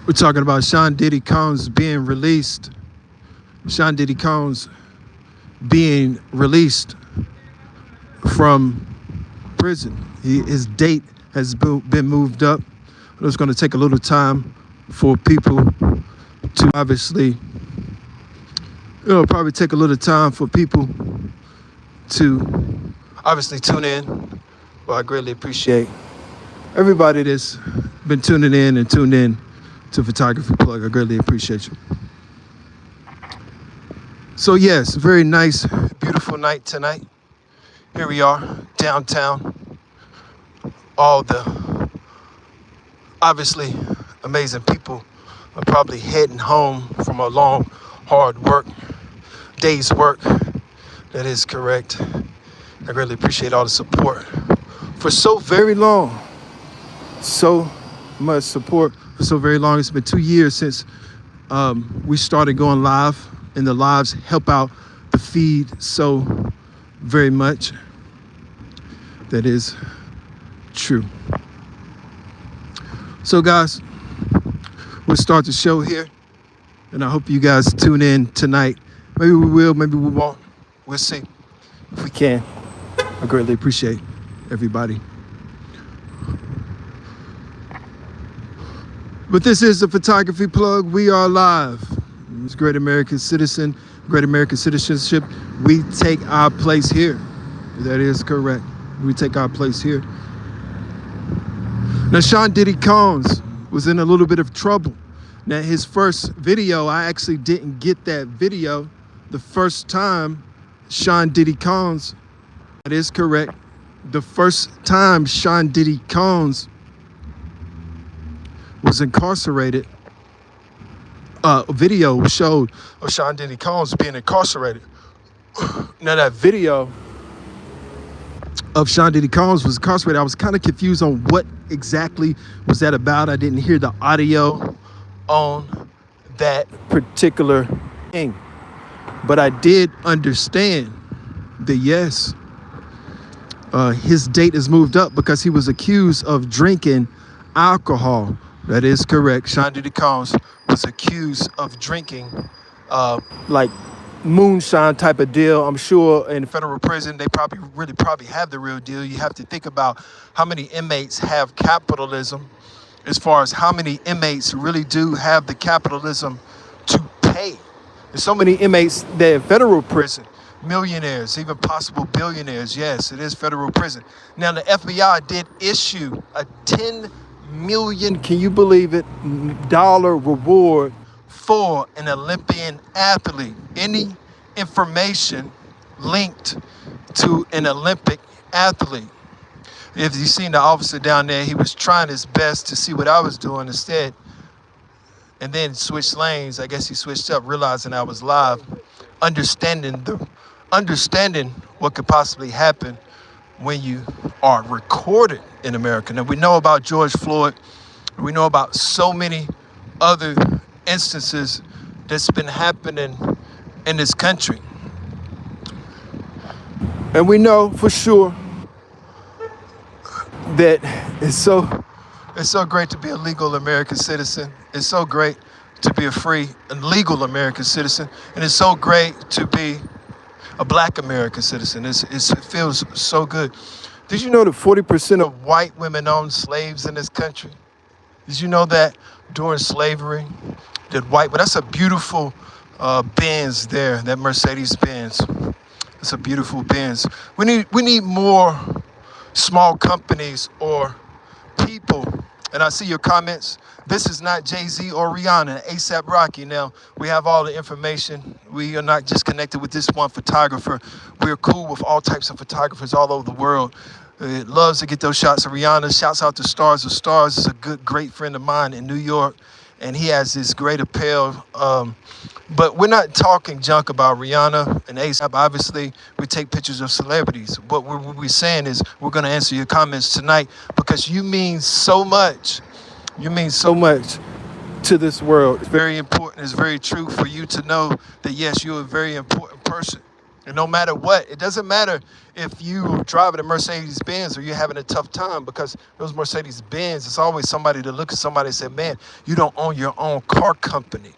We're talking about Sean Diddy Combs being released. Sean Diddy Combs being released from prison. His date has been moved up. It's going to take a little time for people to obviously, it'll probably take a little time for people to obviously tune in. Well, I greatly appreciate everybody that's been tuning in and tuned in to Photography Plug. I greatly appreciate you. So yes, very nice, beautiful night tonight. Here we are, downtown. All the obviously amazing people are probably heading home from a long, hard day's work. That is correct. I greatly appreciate all the support for so very long. So much support for so very long. It's been 2 years since we started going live, and the lives help out the feed so very much. That is true. So guys, we'll start the show here, and I hope you guys tune in tonight. Maybe we will, maybe we won't. We'll see if we can. I greatly appreciate everybody. But this is the Photography Plug. We are live. It's Great American Citizen, Great American Citizenship. We take our place here. That is correct. We take our place here. Now, Sean Diddy Combs was in a little bit of trouble. Now, his first video, I actually didn't get that video the first time Sean Diddy Combs, that is correct. The first time Sean Diddy Combs was incarcerated, a video showed of Sean Diddy Combs being incarcerated. Now that video of Sean Diddy Combs was incarcerated, I was kind of confused on what exactly was that about. I didn't hear the audio on that particular thing, but I did understand that yes, his date is moved up because he was accused of drinking alcohol. That is correct. Sean Diddy Combs was accused of drinking like moonshine type of deal. I'm sure in federal prison, they probably have the real deal. You have to think about how many inmates have capitalism, as far as how many inmates really do have the capitalism to pay. There's so many inmates that in federal prison, millionaires, even possible billionaires. Yes, it is federal prison. Now, the FBI did issue a $10 million, can you believe it, dollar reward for an Olympian athlete. Any information linked to an Olympic athlete. If you've seen the officer down there, he was trying his best to see what I was doing instead, and then switched lanes. I guess he switched up, realizing I was live, understanding what could possibly happen when you are recorded in America. Now, we know about George Floyd. We know about so many other instances that's been happening in this country. And we know for sure that it's so great to be a legal American citizen. It's so great to be a free and legal American citizen. And it's so great to be a black American citizen. It feels so good. Did you know that 40% of white women owned slaves in this country? Did you know that during slavery, but that's a beautiful Benz there, that Mercedes Benz. It's a beautiful Benz. We need more small companies or people. And I see your comments. This is not Jay-Z or Rihanna, A$AP Rocky. Now, we have all the information. We are not just connected with this one photographer. We're cool with all types of photographers all over the world. It loves to get those shots of Rihanna. Shouts out to Stars of Stars. Is a great friend of mine in New York, and he has this great appeal. But we're not talking junk about Rihanna and A$AP. Obviously, we take pictures of celebrities. What we're saying is we're going to answer your comments tonight because you mean so much. You mean so much to this world. It's very important. It's very true for you to know that, yes, you're a very important person And no matter what, it doesn't matter if you driving a Mercedes Benz or you're having a tough time, because those Mercedes Benz, it's always somebody to look at somebody and say, man, you don't own your own car company.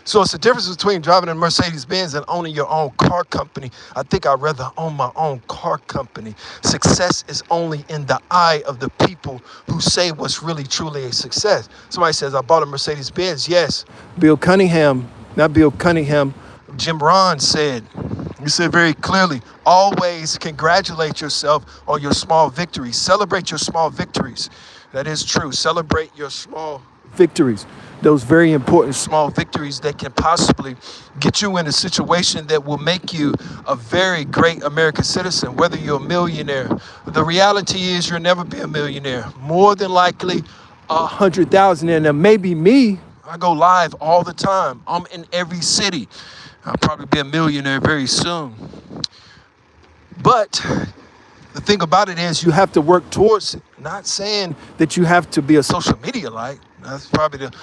So it's the difference between driving a Mercedes Benz and owning your own car company. I think I'd rather own my own car company. Success is only in the eye of the people who say what's really truly a success. Somebody says, I bought a Mercedes Benz. Yes. Bill Cunningham, not Bill Cunningham, Jim Rohn said, you said very clearly, always congratulate yourself on your small victories. Celebrate your small victories. That is true. Celebrate your small victories. Those very important small victories that can possibly get you in a situation that will make you a very great American citizen, whether you're a millionaire. The reality is you'll never be a millionaire. More than likely, 100,000. And maybe me, I go live all the time. I'm in every city. I'll probably be a millionaire very soon. But the thing about it is you have to work towards it. Not saying that you have to be a social media light. That's probably the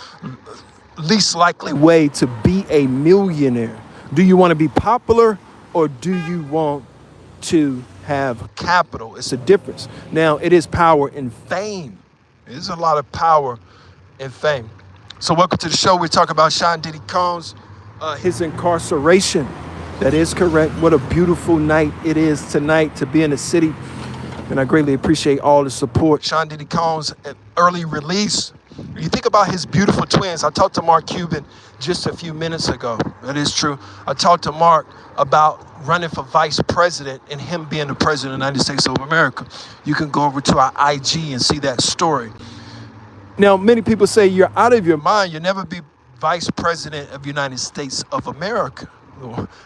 least likely way to be a millionaire. Do you want to be popular or do you want to have capital? It's a difference. Now, it is power and fame. There's a lot of power and fame. So welcome to the show. We talk about Sean Diddy Combs, his incarceration. That is correct. What a beautiful night it is tonight to be in the city. And I greatly appreciate all the support. Sean Diddy Combs, an early release. You think about his beautiful twins. I talked to Mark Cuban just a few minutes ago. That is true. I talked to Mark about running for vice president and him being the president of the United States of America. You can go over to our IG and see that story. Now, many people say you're out of your mind. You'll never be vice president of the United States of America.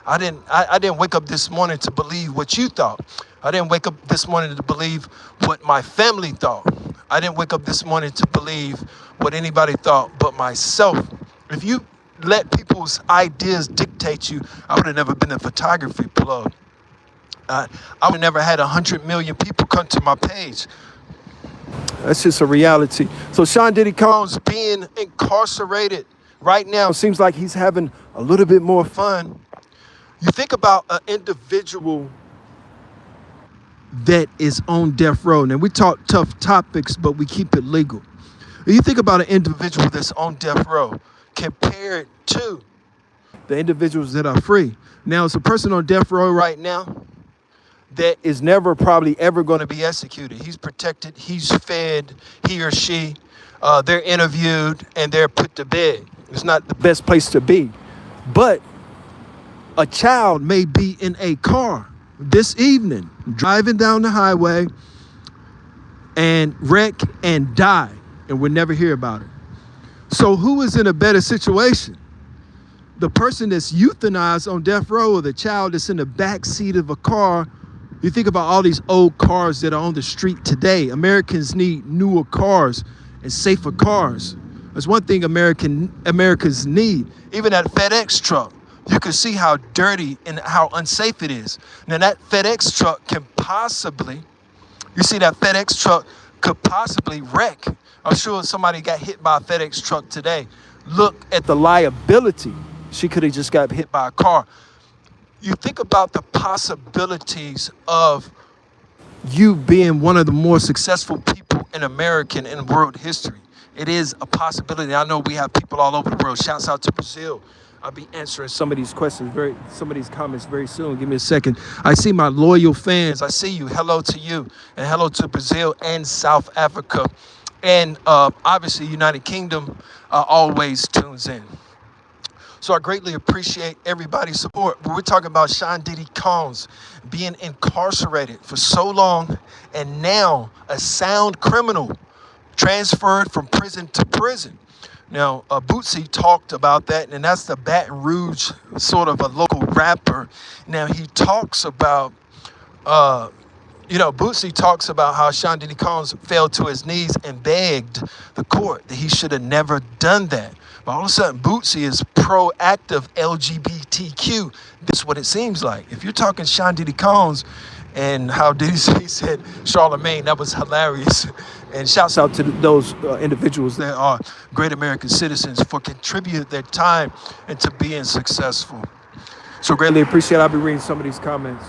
I didn't wake up this morning to believe what you thought. I didn't wake up this morning to believe what my family thought. I didn't wake up this morning to believe what anybody thought but myself. If you let people's ideas dictate you, I would have never been a photography plug. I would have never had 100 million people come to my page. That's just a reality. So Sean Diddy Combs being incarcerated right now seems like he's having a little bit more fun. You think about an individual that is on death row. And we talk tough topics, but we keep it legal. You think about an individual that's on death row compared to the individuals that are free. Now, it's a person on death row right now that is never probably ever going to be executed. He's protected, he's fed, he or she, they're interviewed, and they're put to bed. It's not the best place to be. But a child may be in a car this evening, driving down the highway and wreck and die, and we'll never hear about it. So who is in a better situation? The person that's euthanized on death row or the child that's in the back seat of a car? You think about all these old cars that are on the street today. Americans need newer cars and safer cars. That's one thing Americans need. Even that FedEx truck, you can see how dirty and how unsafe it is. Now that FedEx truck can possibly, you see that FedEx truck could possibly wreck. I'm sure somebody got hit by a FedEx truck today. Look at the liability. She could have just got hit by a car. You think about the possibilities of you being one of the more successful people in American and world history. It is a possibility. I know we have people all over the world. Shouts out to Brazil. I'll be answering some of these questions, some of these comments very soon. Give me a second. I see my loyal fans. I see you. Hello to you. And hello to Brazil and South Africa. And obviously, United Kingdom always tunes in. So I greatly appreciate everybody's support. But we're talking about Sean Diddy Combs being incarcerated for so long and now a sound criminal transferred from prison to prison. Now, Bootsy talked about that, and that's the Baton Rouge sort of a local rapper. Now, he talks about, Bootsy talks about how Sean Diddy Combs fell to his knees and begged the court that he should have never done that. But all of a sudden, Bootsy is proactive LGBTQ. That's what it seems like. If you're talking Sean Diddy Combs and how Diddy said Charlemagne, that was hilarious. And shouts out to those individuals that are great American citizens for contributing their time into being successful. So greatly appreciate it. I'll be reading some of these comments.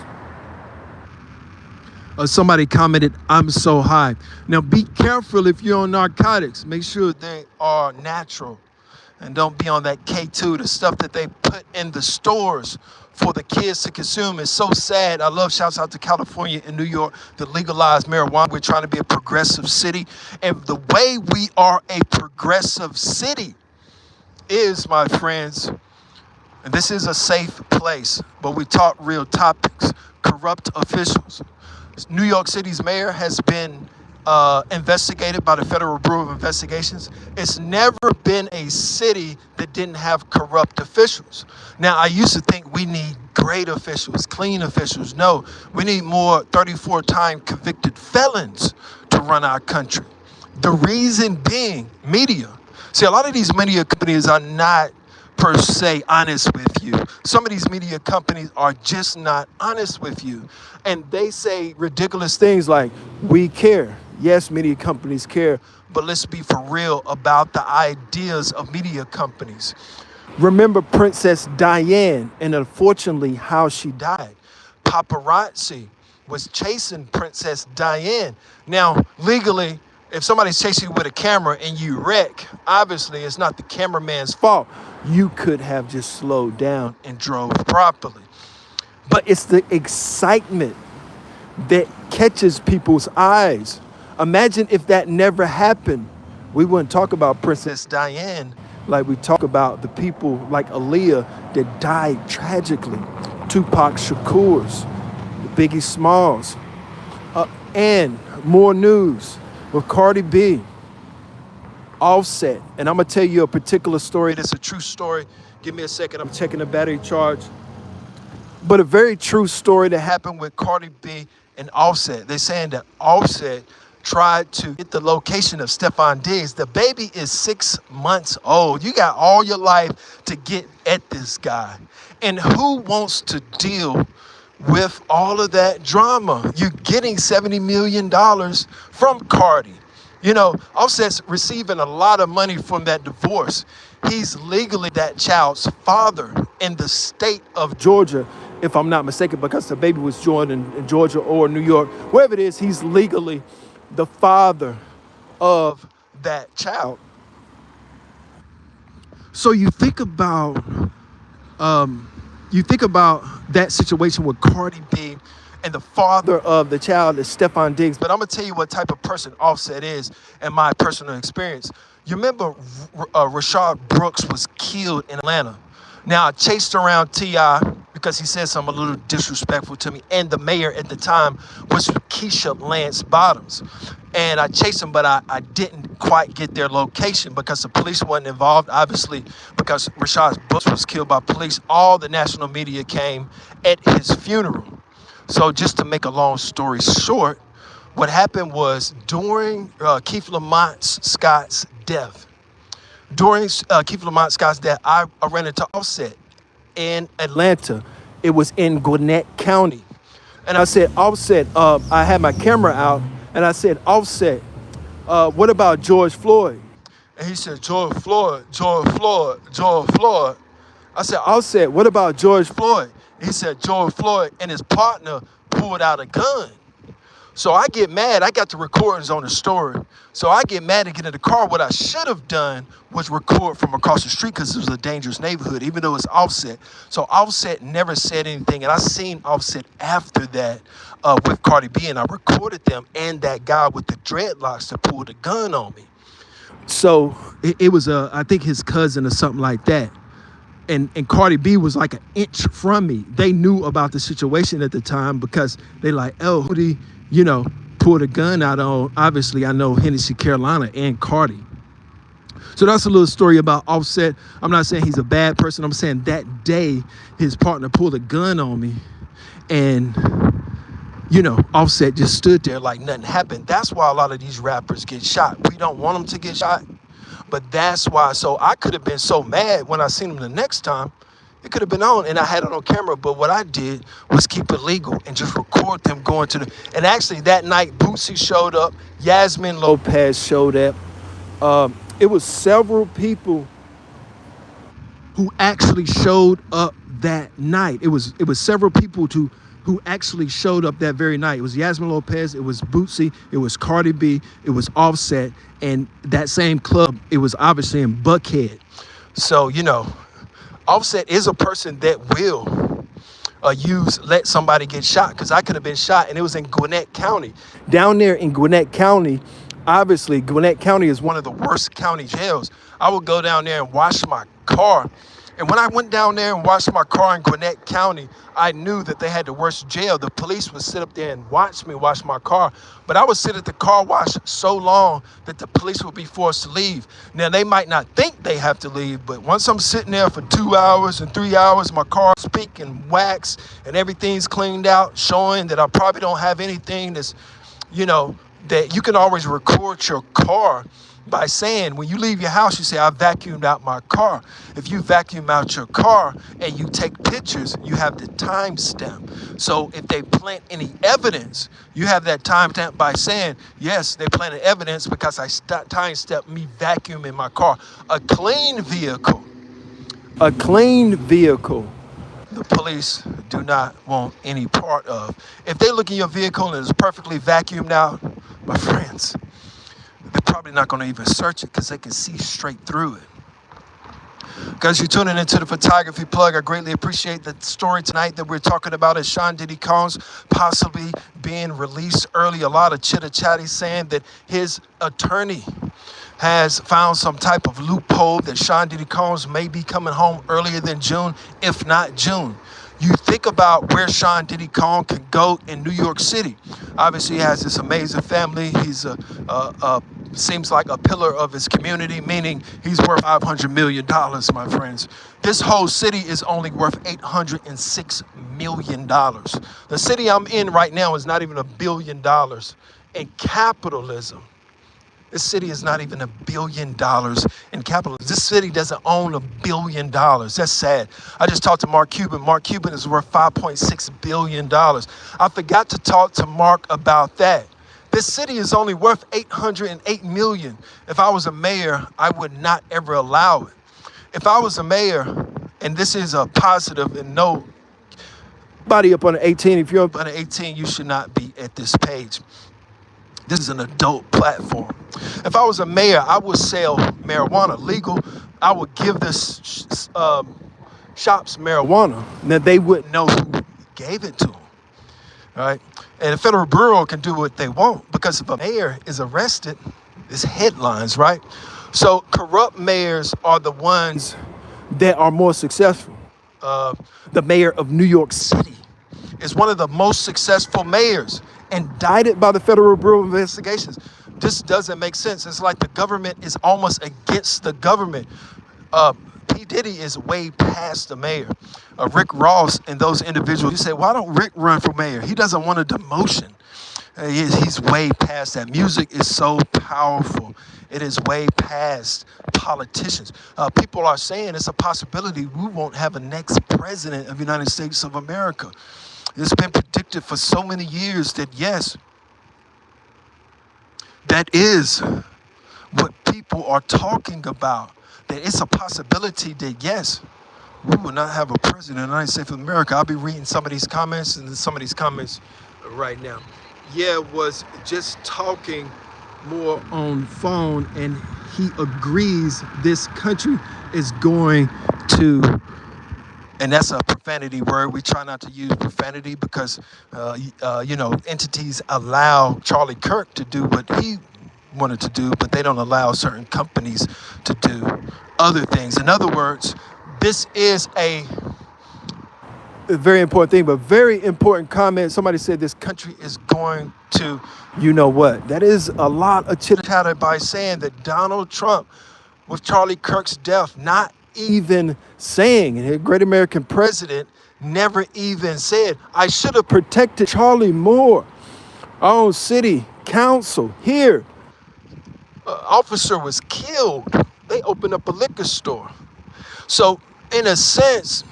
Somebody commented, I'm so high. Now be careful if you're on narcotics. Make sure they are natural. And don't be on that K2, the stuff that they put in the stores for the kids to consume. Is so sad. I love, shouts out to California and New York that legalized marijuana. We're trying to be a progressive city. And the way we are a progressive city is, my friends, and this is a safe place, but we talk real topics. Corrupt officials. New York City's mayor has been investigated by the Federal Bureau of Investigations. It's never been a city that didn't have corrupt officials. Now, I used to think we need great officials, clean officials. No, we need more 34-time convicted felons to run our country. The reason being media. See, a lot of these media companies are not per se honest with you. Some of these media companies are just not honest with you. And they say ridiculous things like, we care. Yes, media companies care, but let's be for real about the ideas of media companies. Remember Princess Diane and unfortunately how she died. Paparazzi was chasing Princess Diane. Now, legally, if somebody's chasing you with a camera and you wreck, obviously it's not the cameraman's fault. You could have just slowed down and drove properly. But it's the excitement that catches people's eyes. Imagine if that never happened. We wouldn't talk about Princess Diane like we talk about the people like Aaliyah that died tragically. Tupac Shakur's, the Biggie Smalls. And more news with Cardi B, Offset. And I'm going to tell you a particular story that's a true story. Give me a second. I'm checking the battery charge. But a very true story that happened with Cardi B and Offset. They're saying that Offset tried to get the location of Stephon Diggs. The baby is 6 months old. You got all your life to get at this guy. And who wants to deal with all of that drama? You're getting $70 million from Cardi. You know, Offset's receiving a lot of money from that divorce. He's legally that child's father in the state of Georgia, if I'm not mistaken, because the baby was born in Georgia or New York. Wherever it is, he's legally the father of that child. So you think about that situation with Cardi B and the father of the child is Stephon Diggs. But I'm going to tell you what type of person Offset is in my personal experience. You remember Rashad Brooks was killed in Atlanta. Now, I chased around T.I. because he said something a little disrespectful to me. And the mayor at the time was Keisha Lance Bottoms. And I chased him, but I didn't quite get their location because the police wasn't involved. Obviously, because Rashad Brooks was killed by police, all the national media came at his funeral. So just to make a long story short, what happened was during Keith Lamont Scott's death, I ran into Offset in Atlanta. It was in Gwinnett County. And I said, Offset, I had my camera out, and I said, Offset, what about George Floyd? And he said, George Floyd. I said, Offset, what about George Floyd? And he said, George Floyd and his partner pulled out a gun. So I get mad. I got the recordings on the story. So I get mad and get in the car. What I should have done was record from across the street because it was a dangerous neighborhood, even though it's Offset. So Offset never said anything. And I seen Offset after that with Cardi B, and I recorded them and that guy with the dreadlocks that pulled a gun on me. So it was, I think, his cousin or something like that. And Cardi B was like an inch from me. They knew about the situation at the time because they like, oh, who did he, pulled a gun out on? Obviously, I know Hennessy, Carolina, and Cardi. So that's a little story about Offset. I'm not saying he's a bad person. I'm saying that day his partner pulled a gun on me, and Offset just stood there like nothing happened. That's why a lot of these rappers get shot. We don't want them to get shot, but that's why. So I could have been so mad when I seen him the next time. It could have been on, and I had it on camera, but what I did was keep it legal and just record them going to the... And actually, that night, Bootsy showed up. Yasmin Lopez showed up. It was several people who actually showed up that night. It was several people who actually showed up that very night. It was Yasmin Lopez, it was Bootsy, it was Cardi B, it was Offset, and that same club, it was obviously in Buckhead. So, you know, Offset is a person that will let somebody get shot, because I could have been shot, and it was in Gwinnett County. Down there in Gwinnett County, obviously, Gwinnett County is one of the worst county jails. I would go down there and wash my car. And when I went down there and washed my car in Gwinnett County, I knew that they had the worst jail. The police would sit up there and watch me wash my car. But I would sit at the car wash so long that the police would be forced to leave. Now, they might not think they have to leave, but once I'm sitting there for 2 hours and 3 hours, my car's speaking wax and everything's cleaned out, showing that I probably don't have anything that's, you know, that you can always record your car by saying, when you leave your house, you say, I vacuumed out my car. If you vacuum out your car and you take pictures, you have the timestamp. So if they plant any evidence, you have that timestamp by saying, yes, they planted evidence because I timestamped me vacuuming my car. A clean vehicle, the police do not want any part of. If they look in your vehicle and it's perfectly vacuumed out, my friends, they're probably not going to even search it because they can see straight through it. Guys, you're tuning into the Photography Plug. I greatly appreciate the story tonight that we're talking about is Sean Diddy Combs possibly being released early. A lot of chitter-chatty saying that his attorney has found some type of loophole that Sean Diddy Combs may be coming home earlier than June, if not June. You think about where Sean Diddy Combs can go in New York City. Obviously, he has this amazing family. He's seems like a pillar of his community, meaning he's worth $500 million, my friends. This whole city is only worth $806 million. The city I'm in right now is not even $1 billion. In capitalism, this city is not even $1 billion in capital. This city doesn't own $1 billion. That's sad. I just talked to Mark Cuban. Mark Cuban is worth $5.6 billion. I forgot to talk to Mark about that. This city is only worth $808 million. If I was a mayor, I would not ever allow it. If I was a mayor, and this is a positive, and nobody up under 18, if you're up under 18, you should not be at this page. This is an adult platform. If I was a mayor, I would sell marijuana legal. I would give this shops marijuana. Now, they wouldn't know who gave it to them. All right. And the federal bureau can do what they want, because if a mayor is arrested, it's headlines, right? So corrupt mayors are the ones that are more successful. The mayor of New York City is one of the most successful mayors, indicted by the Federal Bureau of Investigations. This doesn't make sense. It's like the government is almost against the government. P. Diddy is way past the mayor. Rick Ross and those individuals, you say, why don't Rick run for mayor? He doesn't want a demotion. He's way past that. Music is so powerful. It is way past politicians. People are saying it's a possibility we won't have a next president of the United States of America. It's been predicted for so many years that, yes, that is what people are talking about. That it's a possibility that, yes, we will not have a president of the United States of America. I'll be reading some of these comments right now. Yeah, was just talking more on phone, and he agrees this country is going to, and that's a profanity word. We try not to use profanity because, entities allow Charlie Kirk to do what he wanted to do, but they don't allow certain companies to do other things. In other words, this is a very important thing, but very important comment. Somebody said this country is going to, you know what? That is a lot of chitter-chatter by saying that Donald Trump, with Charlie Kirk's death, not even saying, and the great American president never even said, I should have protected Charlie more. Our own city council here, officer was killed. They opened up a liquor store. So in a sense,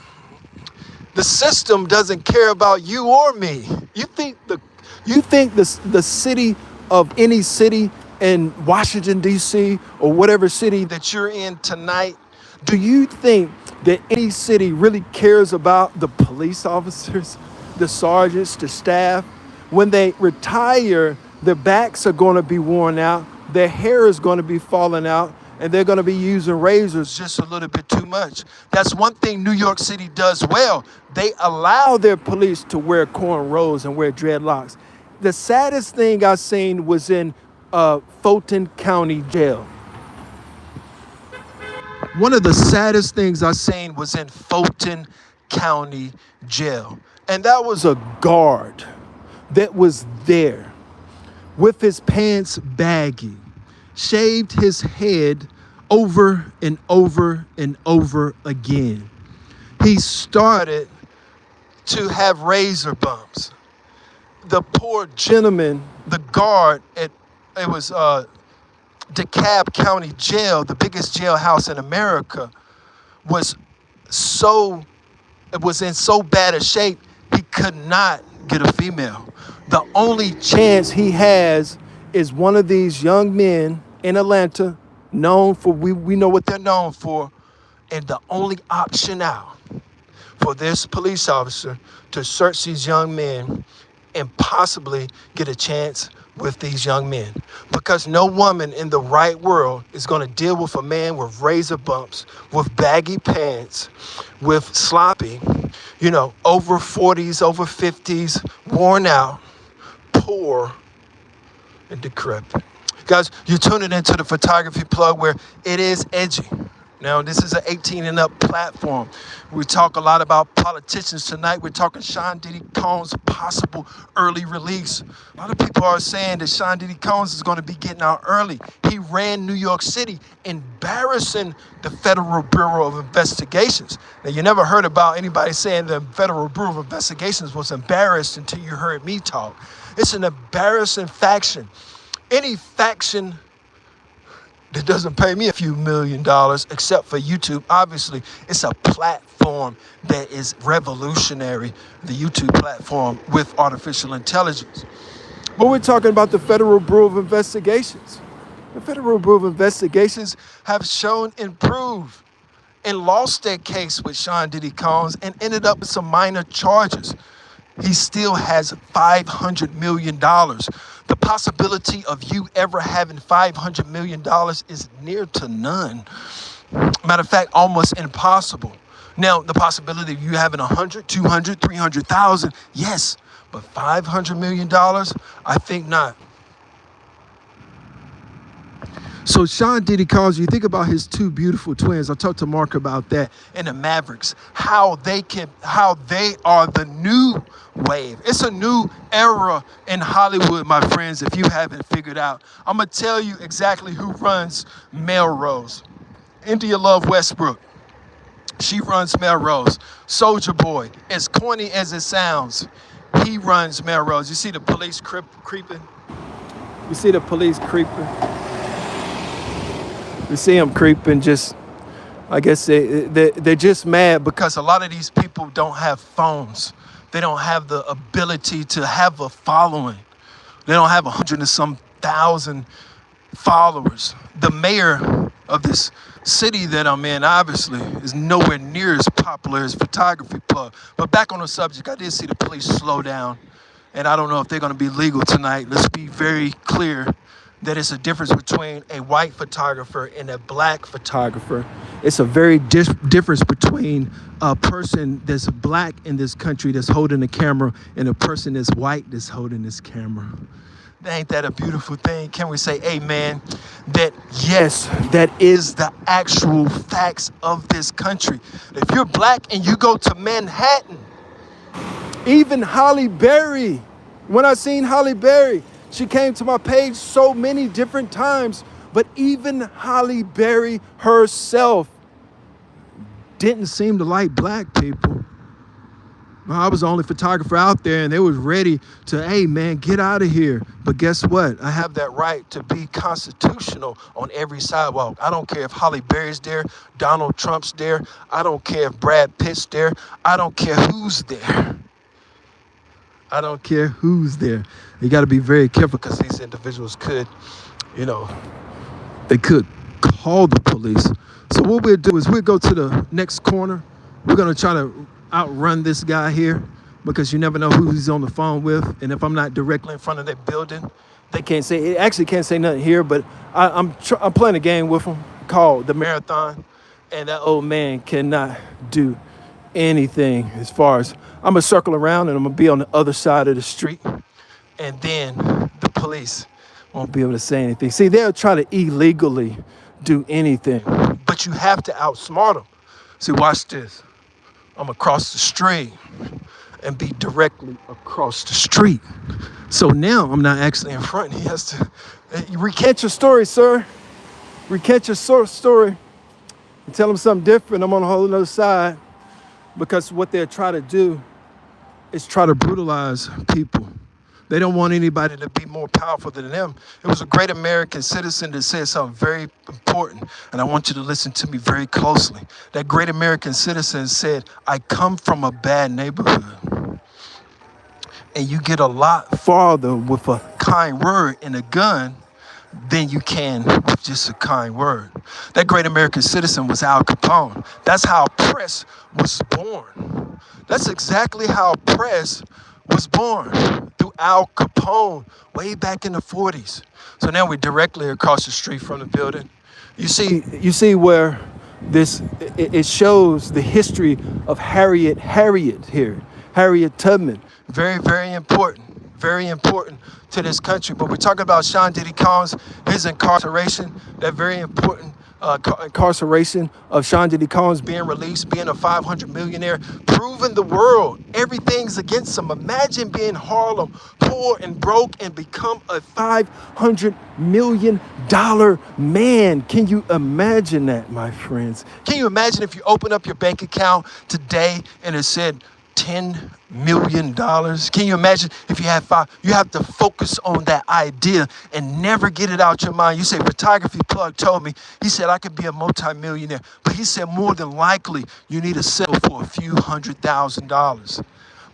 the system doesn't care about you or me. You think the city of any city in Washington, D.C. or whatever city that you're in tonight, do you think that any city really cares about the police officers, the sergeants, the staff. When they retire, their backs are going to be worn out, their hair is going to be falling out, and they're going to be using razors just a little bit too much. That's one thing New York City does well. They allow their police to wear cornrows and wear dreadlocks. The saddest thing I seen was in Fulton County Jail. One of the saddest things I seen was in Fulton County Jail. And that was a guard that was there with his pants baggy, shaved his head over and over and over again. He started to have razor bumps. The poor gentleman, the guard it was DeKalb County Jail, the biggest jailhouse in America, was in so bad a shape he could not get a female. The only chance he has is one of these young men in Atlanta, known for, we know what they're known for, and the only option out for this police officer to search these young men and possibly get a chance with these young men. Because no woman in the right world is going to deal with a man with razor bumps, with baggy pants, with sloppy, over 40s, over 50s, worn out, poor, and decrepit. Guys, you're tuning into the Photography Plug, where it is edgy. Now, this is an 18 and up platform. We talk a lot about politicians tonight. We're talking Sean Diddy Combs' possible early release. A lot of people are saying that Sean Diddy Combs is going to be getting out early. He ran New York City, embarrassing the Federal Bureau of Investigations. Now, you never heard about anybody saying the Federal Bureau of Investigations was embarrassed until you heard me talk. It's an embarrassing faction. Any faction that doesn't pay me a few $1 million, except for YouTube. Obviously, it's a platform that is revolutionary, the YouTube platform with artificial intelligence. But we're talking about the Federal Bureau of Investigations. The Federal Bureau of Investigations have shown improved and lost their case with Sean Diddy Combs and ended up with some minor charges. He still has $500 million. The possibility of you ever having $500 million is near to none. Matter of fact, almost impossible. Now, the possibility of you having 100, 200, 300,000, yes, but $500 million, I think not. So Sean Diddy Combs, you think about his two beautiful twins. I talked to Mark about that, and the Mavericks, how they are the new wave. It's a new era in Hollywood, my friends, if you haven't figured out. I'm going to tell you exactly who runs Melrose. India Love Westbrook. She runs Melrose. Soulja Boy, as corny as it sounds, he runs Melrose. You see the police creeping? You see the police creeping? You see them creeping, just, I guess they're just mad because a lot of these people don't have phones. They don't have the ability to have a following. They don't have 100 and some thousand followers. The mayor of this city that I'm in, obviously, is nowhere near as popular as Photography Plug. But back on the subject, I did see the police slow down, and I don't know if they're going to be legal tonight. Let's be very clear that it's a difference between a white photographer and a black photographer. It's a very difference between a person that's black in this country that's holding the camera and a person that's white that's holding this camera. Ain't that a beautiful thing? Can we say amen? That yes, that is the actual facts of this country. If you're black and you go to Manhattan, even Halle Berry, when I seen Halle Berry, she came to my page so many different times, but even Halle Berry herself didn't seem to like black people. I was the only photographer out there, and they was ready to, hey, man, get out of here. But guess what? I have that right to be constitutional on every sidewalk. I don't care if Halle Berry's there, Donald Trump's there. I don't care if Brad Pitt's there. I don't care who's there. I don't care who's there. You got to be very careful because these individuals could, they could call the police. So what we'll do is we'll go to the next corner. We're going to try to outrun this guy here because you never know who he's on the phone with. And if I'm not directly in front of that building, they can't say, it actually can't say nothing here, but I'm playing a game with him called the Marathon. And that old man cannot do anything as far as I'm going to circle around and I'm going to be on the other side of the street. And then the police won't be able to say anything. See, they'll try to illegally do anything, but you have to outsmart them. See, watch this. I'm going to cross the street and be directly across the street. So now I'm not actually in front. He has to recant your story, sir. Recant your story and tell him something different. I'm on a whole other side because what they're trying to do is try to brutalize people. They don't want anybody to be more powerful than them. It was a great American citizen that said something very important, and I want you to listen to me very closely. That great American citizen said, I come from a bad neighborhood. And you get a lot farther with a kind word and a gun than you can with just a kind word. That great American citizen was Al Capone. That's how press was born. That's exactly how press was born, through Al Capone way back in the 40s. So now we're directly across the street from the building. You see where it shows the history of Harriet here, Harriet Tubman. Very, very important to this country. But we're talking about Sean Diddy Combs, his incarceration, that very important incarceration of Sean Diddy Combs being released, being a 500 millionaire, proving the world everything's against him. Imagine being Harlem, poor and broke, and become a $500 million man. Can you imagine that, my friends? Can you imagine if you open up your bank account today and it said $10 million? Can you imagine if you had you have to focus on that idea and never get it out your mind. You say, Photography Plug told me, he said, I could be a multimillionaire. But he said, more than likely, you need to settle for a few $100,000.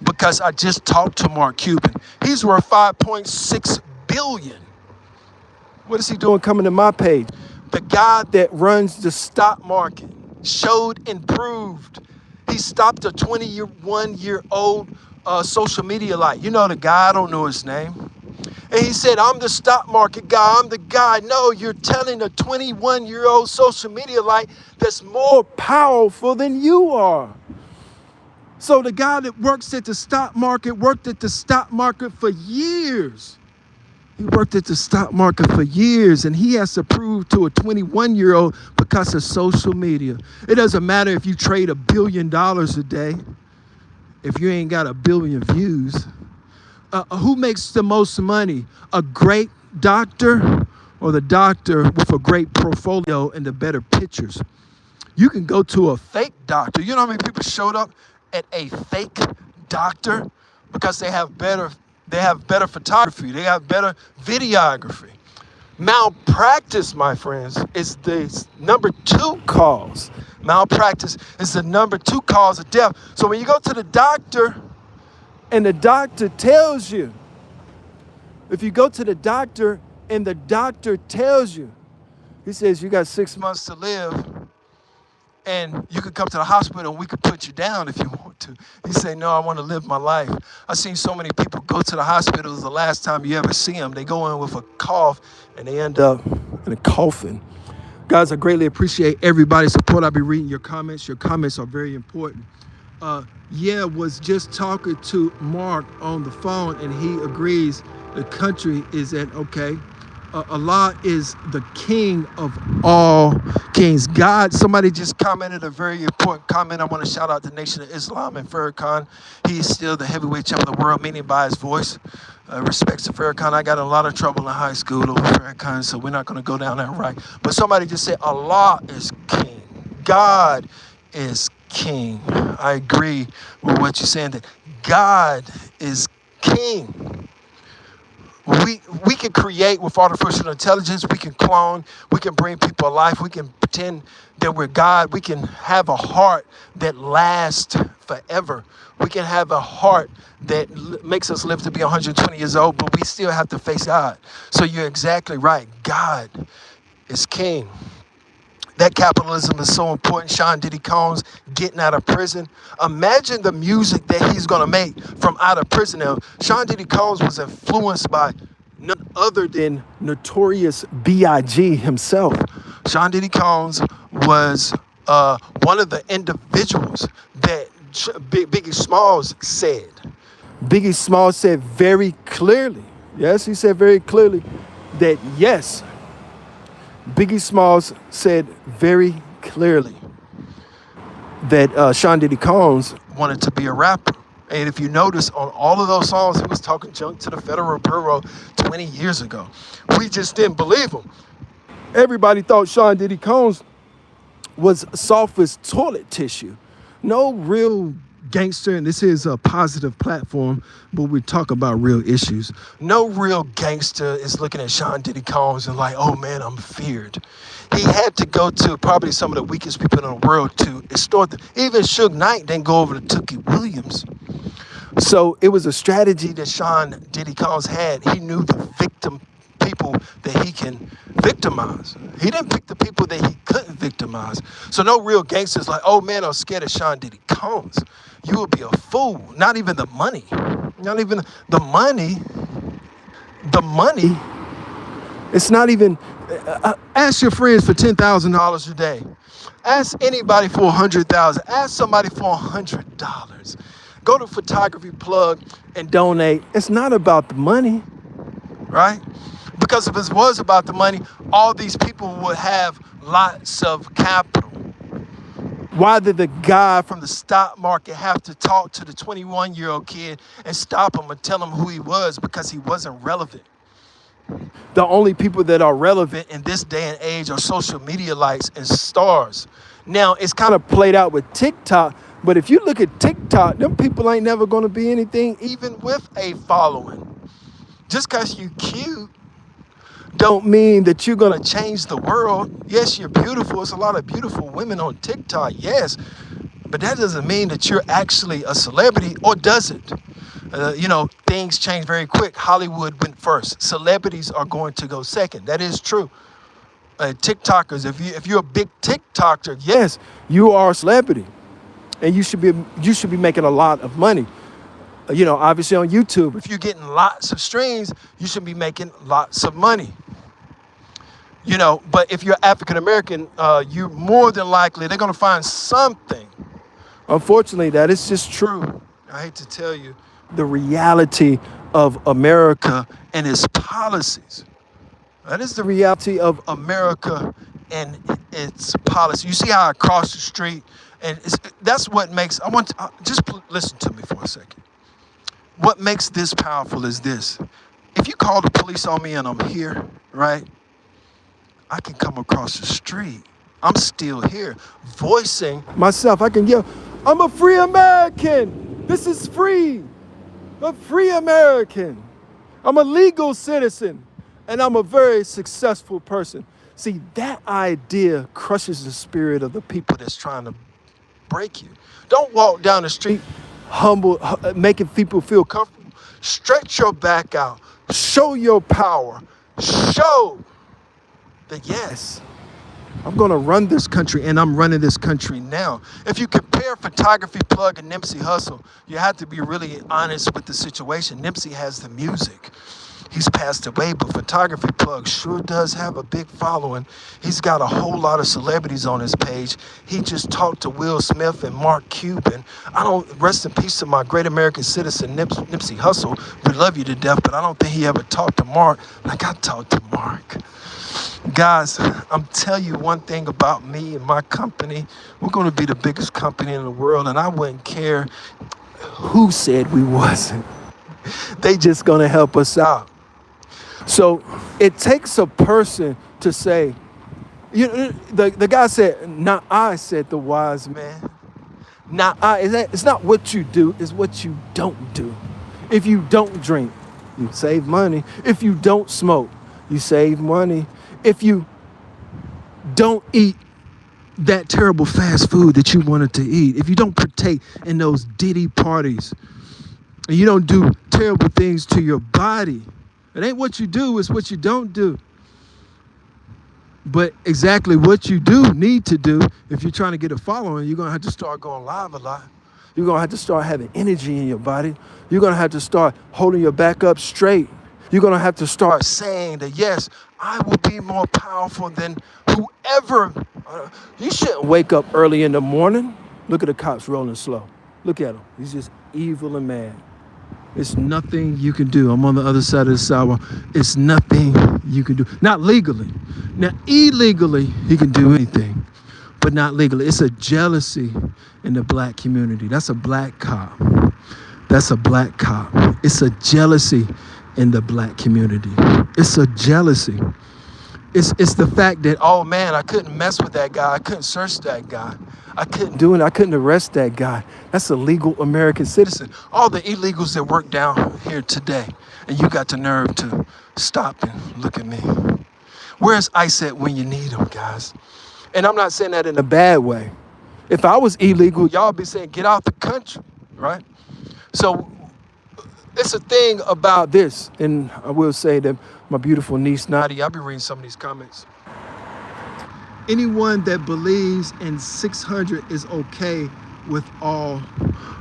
Because I just talked to Mark Cuban. He's worth $5.6 billion. What is he doing coming to my page? The guy that runs the stock market showed and proved. He stopped a 21-year-old social media light. You know the guy, I don't know his name. And he said, I'm the stock market guy, I'm the guy. No, you're telling a 21-year-old social media light that's more powerful than you are. So the guy that worked at the stock market for years. He worked at the stock market for years, and he has to prove to a 21-year-old because of social media. It doesn't matter if you trade $1 billion a day, if you ain't got 1 billion views. Who makes the most money? A great doctor or the doctor with a great portfolio and the better pictures? You can go to a fake doctor. You know how many people showed up at a fake doctor because they have better photography. They have better videography. Malpractice, my friends, is the number 2 cause. Malpractice is the number 2 cause of death. So when you go to the doctor and the doctor tells you, if you go to the doctor and the doctor tells you, he says you got 6 months to live, and you could come to the hospital and we could put you down if you want to. You say, no, I want to live my life. I've seen so many people go to the hospitals the last time you ever see them. They go in with a cough and they end up in a coffin. Guys, I greatly appreciate everybody's support. I'll be reading your comments. Your comments are very important. Was just talking to Mark on the phone and he agrees the country is at, okay. Allah is the king of all kings. God, somebody just commented a very important comment. I want to shout out the Nation of Islam and Farrakhan. He is still the heavyweight champ of the world, meaning by his voice. Respects to Farrakhan. I got in a lot of trouble in high school over Farrakhan, so we're not going to go down that right. But somebody just said, Allah is king. God is king. I agree with what you're saying, that God is king. We can create with artificial intelligence. We can clone. We can bring people alive. We can pretend that we're God. We can have a heart that lasts forever. We can have a heart that makes us live to be 120 years old, but we still have to face God. So you're exactly right. God is king. that capitalism is so important. Sean Diddy Combs getting out of prison. Imagine the music that he's going to make from out of prison. Now, Sean Diddy Combs was influenced by none other than Notorious B.I.G. himself. Sean Diddy Combs was one of the individuals that Biggie Smalls said. Biggie Smalls said very clearly, yes, he said very clearly that yes, Biggie Smalls said very clearly that Sean Diddy Combs wanted to be a rapper. And if you notice on all of those songs, he was talking junk to the Federal Bureau 20 years ago. We just didn't believe him. Everybody thought Sean Diddy Combs was soft as toilet tissue. No real gangster, and this is a positive platform, but we talk about real issues. No real gangster is looking at Sean Diddy Combs and like, oh man, I'm feared. He had to go to probably some of the weakest people in the world to extort them. Even Suge Knight didn't go over to Tookie Williams. So it was a strategy that Sean Diddy Combs had. He knew the victim people that he can victimize. He didn't pick the people that he couldn't victimize. So no real gangsters like, oh man, I'm scared of Sean Diddy Combs. You would be a fool. Not even the money. Not even the money. The money. It's not even. Ask your friends for $10,000 a day. Ask anybody for $100,000. Ask somebody for $100. Go to Photography Plug and donate. It's not about the money, right? Because if it was about the money, all these people would have lots of capital. Why did the guy from the stock market have to talk to the 21-year-old kid and stop him and tell him who he was? Because he wasn't relevant. The only people that are relevant in this day and age are social media lights and stars. Now, it's kind of played out with TikTok, but if you look at TikTok, them people ain't never going to be anything, even with a following. Just because you cute don't mean that you're going to change the world. Yes, you're beautiful. There's a lot of beautiful women on TikTok, yes. But that doesn't mean that you're actually a celebrity, or does it? Things change very quick. Hollywood went first. Celebrities are going to go second. That is true. TikTokers, if you're a big TikToker, yes, you are a celebrity. And you should be making a lot of money. Obviously on YouTube, if you're getting lots of streams, you should be making lots of money. But if you're African American, you're more than likely, they're going to find something. Unfortunately, that is just true. I hate to tell you the reality of America and its policies. That is the reality of America and its policy. You see how I cross the street, and that's what makes, just listen to me for a second. What makes this powerful is this. If you call the police on me and I'm here, right, I can come across the street. I'm still here, voicing myself. I can yell, I'm a free American. This is free. A free American. I'm a legal citizen, and I'm a very successful person. See, that idea crushes the spirit of the people that's trying to break you. Don't walk down the street humble, making people feel comfortable. Stretch your back out. Show your power. Show that, yes, I'm going to run this country, and I'm running this country now. If you compare Photography Plug and Nipsey Hussle, you have to be really honest with the situation. Nipsey has the music. He's passed away, but Photography Plug sure does have a big following. He's got a whole lot of celebrities on his page. He just talked to Will Smith and Mark Cuban. Rest in peace to my great American citizen, Nipsey Hussle. We love you to death, but I don't think he ever talked to Mark like I talked to Mark. Guys, I'm telling you one thing about me and my company. We're going to be the biggest company in the world, and I wouldn't care who said we wasn't. They just going to help us out. So it takes a person to say, the guy said, not I, said the wise man. Not I. It's not what you do, it's what you don't do. If you don't drink, you save money. If you don't smoke, you save money. If you don't eat that terrible fast food that you wanted to eat, if you don't partake in those Diddy parties, and you don't do terrible things to your body, it ain't what you do, it's what you don't do. But exactly what you do need to do if you're trying to get a following, you're going to have to start going live a lot. You're going to have to start having energy in your body. You're going to have to start holding your back up straight. You're going to have to start saying that, yes, I will be more powerful than whoever. You shouldn't wake up early in the morning. Look at the cops rolling slow. Look at him. He's just evil and mad. It's nothing you can do. I'm on the other side of the sidewalk. It's nothing you can do. Not legally. Now, illegally, he can do anything, but not legally. It's a jealousy in the black community. That's a black cop. That's a black cop. It's a jealousy in the black community. It's a jealousy. It's the fact that, oh man, I couldn't mess with that guy. I couldn't search that guy. I couldn't do it. I couldn't arrest that guy. That's a legal American citizen. All the illegals that work down here today, and you got the nerve to stop and look at me. Where's ICE at when you need them, guys? And I'm not saying that in a bad way. If I was illegal, y'all be saying, get out the country, right? So it's a thing about this. And I will say that my beautiful niece, Nadia, I'll be reading some of these comments. Anyone that believes in 600 is okay with all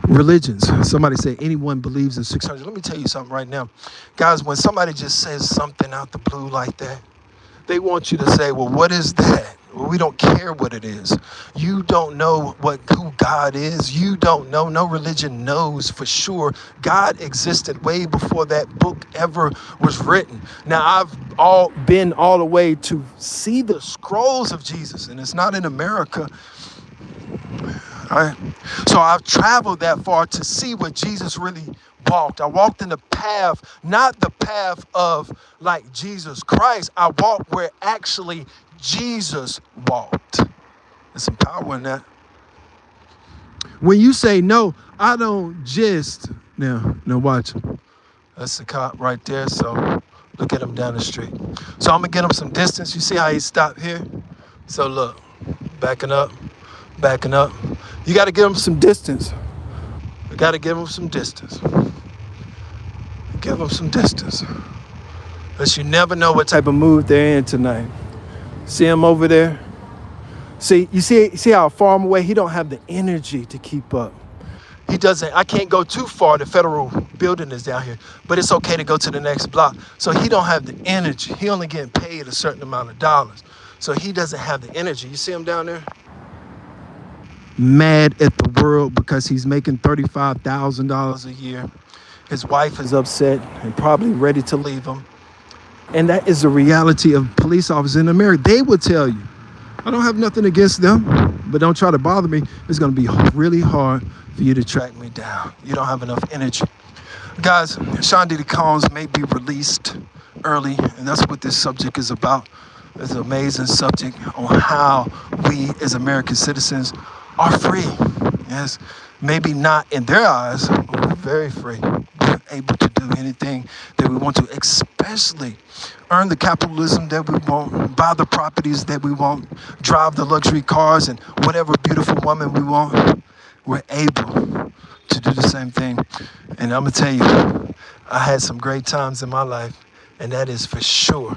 religions. Somebody say anyone believes in 600. Let me tell you something right now. Guys, when somebody just says something out the blue like that, they want you to say, well, what is that? Well, we don't care what it is. You don't know who God is. You don't know. No religion knows for sure. God existed way before that book ever was written. Now, I've been all the way to see the scrolls of Jesus, and it's not in America. All right. So I've traveled that far to see what Jesus really walked. I walked in the path, not the path of like Jesus Christ. I walked where actually Jesus walked. There's some power in that. When you say, no, I don't just, now watch. That's the cop right there. So look at him down the street. So I'm going to get him some distance. You see how he stopped here? So look, backing up. You got to give him some distance. You got to give him some distance. Give him some distance. Because you never know what type of mood they're in tonight. See him over there? See how far I'm away? He don't have the energy to keep up. He doesn't. I can't go too far. The federal building is down here, but it's okay to go to the next block. So he don't have the energy. He only getting paid a certain amount of dollars. So he doesn't have the energy. You see him down there? Mad at the world because he's making $35,000 a year. His wife is upset and probably ready to leave him. And that is the reality of police officers in America. They will tell you, I don't have nothing against them, but don't try to bother me. It's going to be really hard for you to track me down. You don't have enough energy. Guys, Sean Diddy Combs may be released early, and that's what this subject is about. It's an amazing subject on how we as American citizens are free. Yes, maybe not in their eyes, but we're very free. We're able to do anything that we want to, especially earn the capitalism that we want, buy the properties that we want, drive the luxury cars and whatever beautiful woman we want. We're able to do the same thing. And I'm going to tell you, I had some great times in my life, and that is for sure.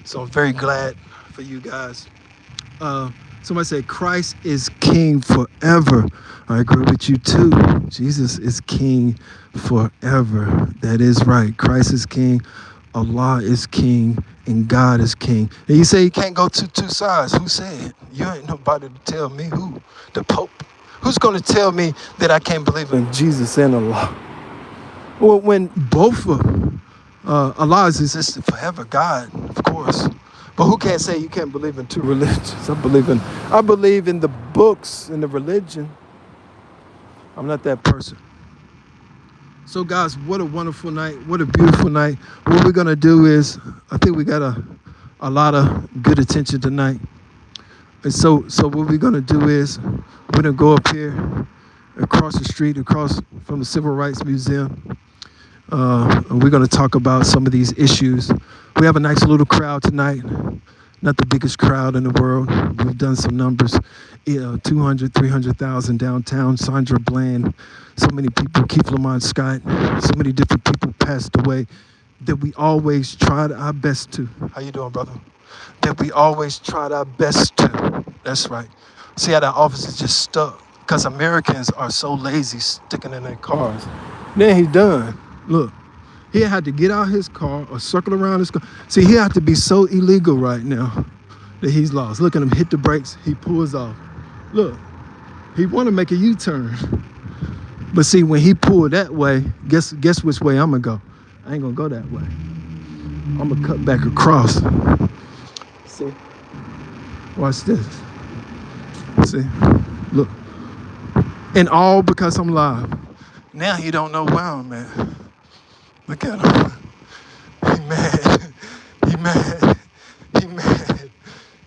So I'm very glad for you guys. Somebody said, Christ is king forever. I agree with you too. Jesus is king forever. That is right. Christ is king. Allah is king. And God is king. And you say you can't go to two sides. Who said? You ain't nobody to tell me who. The Pope. Who's going to tell me that I can't believe in Jesus and Allah? Well, when both of them, Allah has existed forever. God, of course. But who can't say you can't believe in two religions? I believe in the books and the religion. I'm not that person. So guys, what a wonderful night. What a beautiful night. What we're going to do is, I think we got a lot of good attention tonight. And so what we're going to do is, we're going to go up here, across the street, across from the Civil Rights Museum. And we're going to talk about some of these issues. We have a nice little crowd tonight. Not the biggest crowd in the world. We've done some numbers. 200, 300,000 downtown. Sandra Bland. So many people. Keith Lamont Scott. So many different people passed away that we always tried our best to. How you doing, brother? that we always tried our best to. That's right. See how that office is just stuck? Because Americans are so lazy sticking in their cars. Then he done. Look, he had to get out his car or circle around his car. See, he had to be so illegal right now that he's lost. Look at him, hit the brakes, he pulls off. Look, he want to make a U-turn. But see, when he pulled that way, guess which way I'm gonna go? I ain't gonna go that way. I'm gonna cut back across. See? Watch this. See? Look. And all because I'm live. Now he don't know where I'm at. Look at him. He mad. He mad. He mad.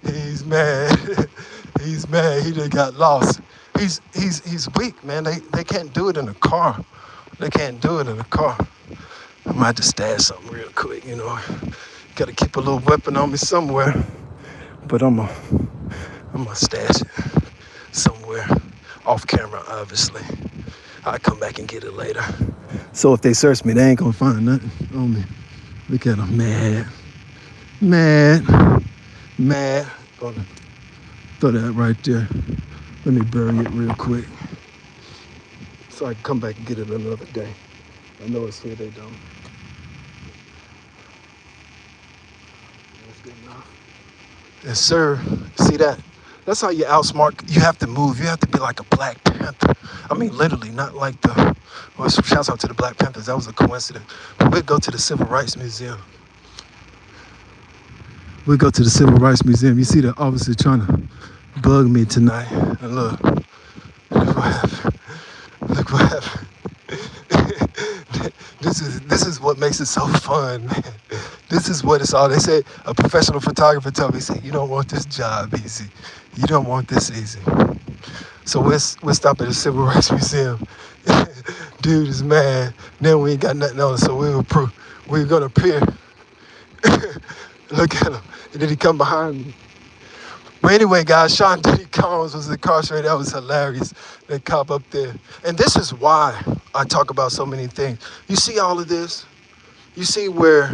He's mad. He's mad. He done got lost. He's weak, man. They can't do it in a car. They can't do it in a car. I might have to stash something real quick, you know. Gotta keep a little weapon on me somewhere. But I'm gonna stash it somewhere. Off camera, obviously. I'll come back and get it later. So if they search me, they ain't gonna find nothing on me. Look at them, mad. Gonna throw that right there. Let me bury it real quick, so I can come back and get it another day. I know it's here, they don't. That's good enough. Yes, sir. See that? That's how you outsmart. You have to move. You have to be like a Black Panther. I mean, literally, not like the... Well, shouts out to the Black Panthers. That was a coincidence. But we'd go to the Civil Rights Museum. You see the officer trying to bug me tonight. And look what happened. Look what happened. This is what makes it so fun, man. This is what it's all. They say, a professional photographer told me, he said, you don't want this job easy. You don't want this easy. So we'll stop at the Civil Rights Museum. Dude is mad. Then we ain't got nothing on, so we're gonna appear. Look at him. And then he come behind me. But anyway, guys, Sean Diddy Combs was incarcerated. That was hilarious. That cop up there. And this is why I talk about so many things. You see all of this? You see where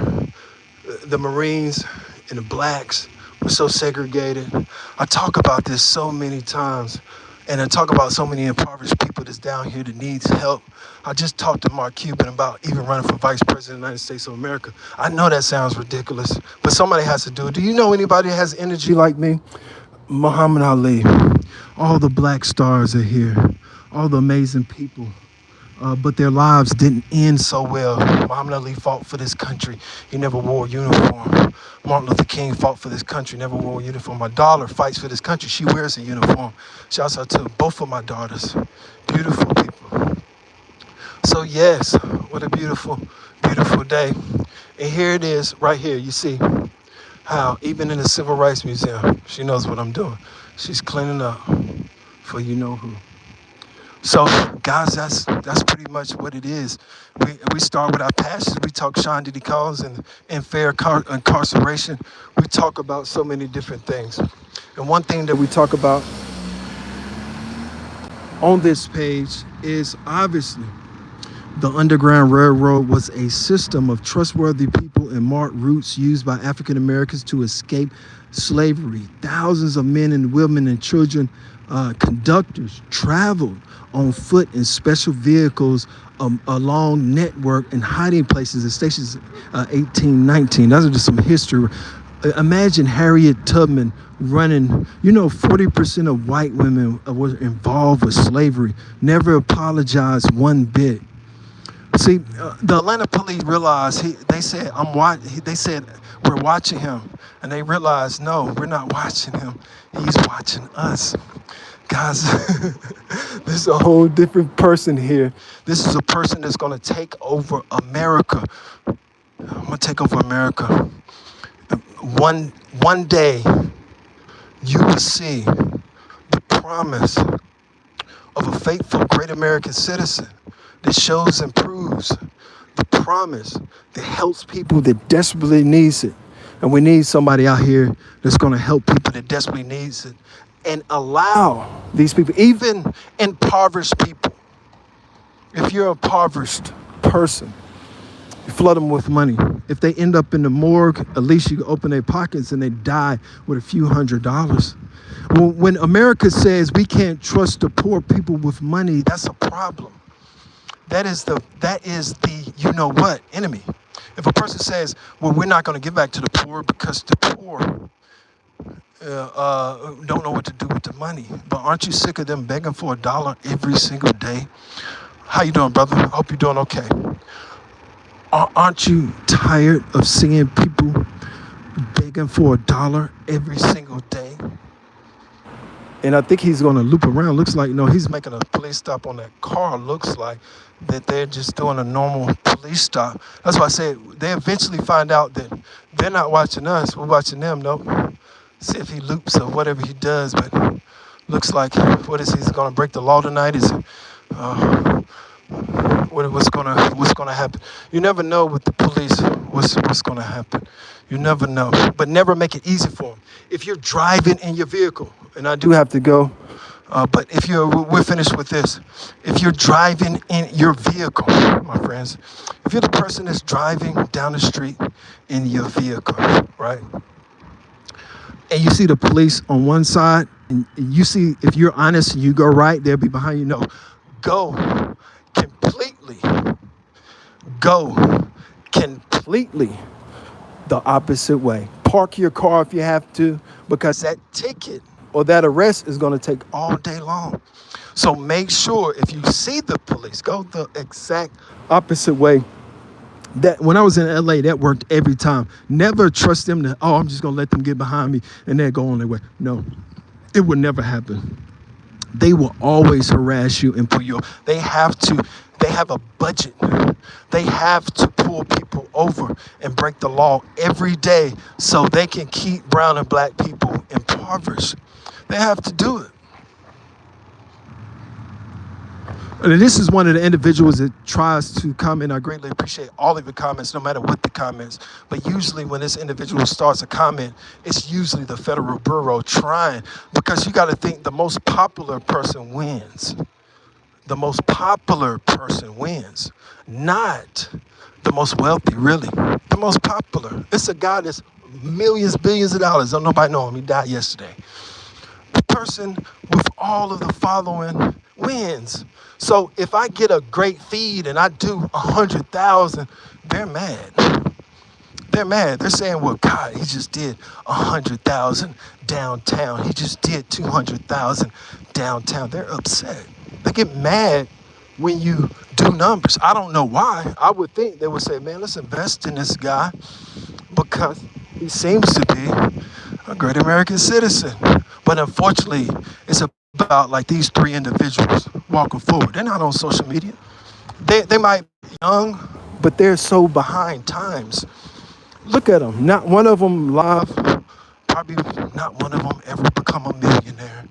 the Marines and the blacks were so segregated? I talk about this so many times. And I talk about so many impoverished people that's down here that needs help. I just talked to Mark Cuban about even running for vice president of the United States of America. I know that sounds ridiculous, but somebody has to do it. Do you know anybody that has energy like me? Muhammad Ali. All the black stars are here. All the amazing people. But their lives didn't end so well. Muhammad Ali fought for this country. He never wore a uniform. Martin Luther King fought for this country, never wore a uniform. My daughter fights for this country. She wears a uniform. Shouts out to both of my daughters. Beautiful people. So yes, what a beautiful, beautiful day. And here it is, right here. You see how even in the Civil Rights Museum, she knows what I'm doing. She's cleaning up for you know who. So, guys, that's pretty much what it is. We start with our passions. We talk Sean Diddy Combs and fair incarceration. We talk about so many different things. And one thing that we talk about on this page is obviously the Underground Railroad was a system of trustworthy people and marked routes used by African Americans to escape slavery. Thousands of men and women and children, conductors traveled on foot in special vehicles along network and hiding places at stations 1819. Those are just some history. Imagine Harriet Tubman running. 40% of white women were involved with slavery, never apologized one bit. See, the Atlanta police realized, they said, we're watching him. And they realized, no, we're not watching him. He's watching us. Guys, this is a whole different person here. This is a person that's going to take over America. I'm going to take over America. One day, you will see the promise of a faithful, great American citizen that shows and proves the promise that helps people that desperately needs it. And we need somebody out here that's going to help people that desperately needs it and allow these people, even impoverished people. If you're an impoverished person, You flood them with money. If they end up in the morgue, at least you open their pockets and they die with a few $100s. When America says we can't trust the poor people with money, that's a problem. That is the you know what enemy. If a person says, well, we're not going to give back to the poor because the poor don't know what to do with the money. But aren't you sick of them begging for $1 every single day? How you doing, brother? I hope you're doing okay. Aren't you tired of seeing people begging for $1 every single day? And I think he's going to loop around. Looks like, he's making a police stop on that car. Looks like that they're just doing a normal police stop. That's why I said they eventually find out that they're not watching us. We're watching them. Nope. See if he loops or whatever he does. But looks like, what is he's going to break the law tonight? Is what's gonna happen? You never know with the police what's gonna happen. You never know. But never make it easy for them. If you're driving in your vehicle, and I do have to go, but we're finished with this. If you're driving in your vehicle, my friends, if you're the person that's driving down the street in your vehicle, right? And you see the police on one side, and you see, if you're honest and you go right, they'll be behind you. No, go completely the opposite way. Park your car if you have to, because that ticket or that arrest is going to take all day long. So make sure if you see the police, go the exact opposite way. That when I was in LA, that worked every time. Never trust them to, I'm just going to let them get behind me and they'll go on their way. No, it would never happen. They will always harass you and pull you over. They have a budget. They have to pull people over and break the law every day so they can keep brown and black people impoverished. They have to do it. And this is one of the individuals that tries to comment. I greatly appreciate all of your comments, no matter what the comments. But usually when this individual starts a comment, it's usually the Federal Bureau trying, because you got to think the most popular person wins. The most popular person wins, not the most wealthy, really. The most popular. It's a guy that's millions, billions of dollars. Don't nobody know him. He died yesterday. The person with all of the following wins. So if I get a great feed and I do 100,000, they're mad. They're mad. They're saying, well, God, he just did 100,000 downtown. He just did 200,000 downtown. They're upset. They get mad when you do numbers. I don't know why. I would think they would say, man, let's invest in this guy because he seems to be a great American citizen. But unfortunately, it's about like these three individuals walking forward. They're not on social media. They might be young, but they're so behind times. Look at them. Not one of them live. Probably not one of them ever become a millionaire.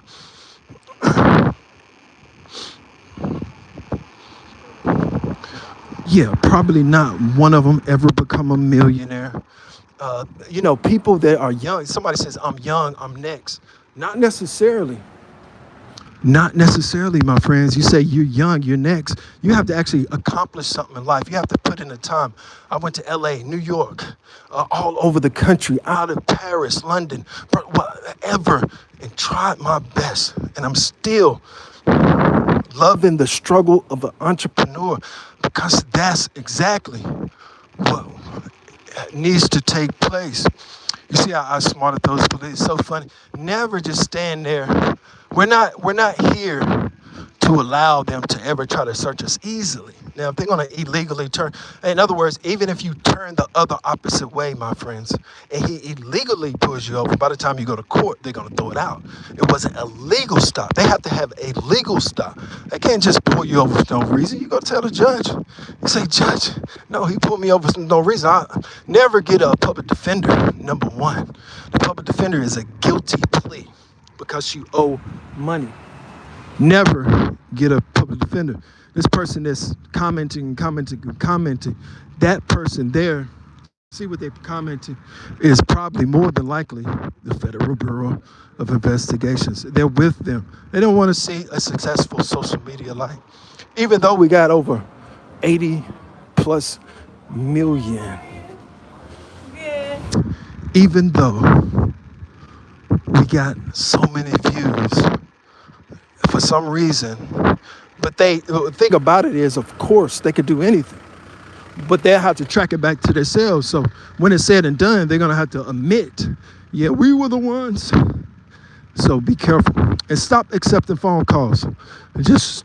Yeah, probably not one of them ever become a millionaire. People that are young, somebody says, I'm young, I'm next. Not necessarily. Not necessarily, my friends. You say you're young, you're next. You have to actually accomplish something in life. You have to put in the time. I went to LA, New York, all over the country, out of Paris, London, whatever, and tried my best. And I'm still loving the struggle of an entrepreneur, because that's exactly what needs to take place. You see how I smarted those police? It's so funny. Never just stand there. We're not here to allow them to ever try to search us easily. Now, if they're going to illegally turn, in other words, even if you turn the other opposite way, my friends, and he illegally pulls you over, by the time you go to court, they're going to throw it out. It wasn't a legal stop. They have to have a legal stop. They can't just pull you over for no reason. You go tell the judge. You say, Judge, no, he pulled me over for no reason. I never get a public defender, number one. The public defender is a guilty plea because you owe money. Never get a public defender. This person that's commenting, that person there, see what they're commenting, is probably more than likely the Federal Bureau of Investigations. They're with them. They don't want to see a successful social media life. Even though we got over 80 plus million. Even though we got so many views, for some reason, but the thing about it is, of course, they could do anything, but they'll have to track it back to themselves. So when it's said and done, they're gonna have to admit, yeah, we were the ones. So be careful and stop accepting phone calls. It's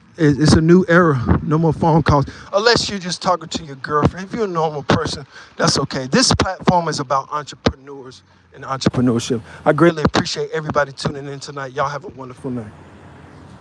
a new era. No more phone calls. Unless you're just talking to your girlfriend. If you're a normal person, that's okay. This platform is about entrepreneurs and entrepreneurship. I greatly appreciate everybody tuning in tonight. Y'all have a wonderful night.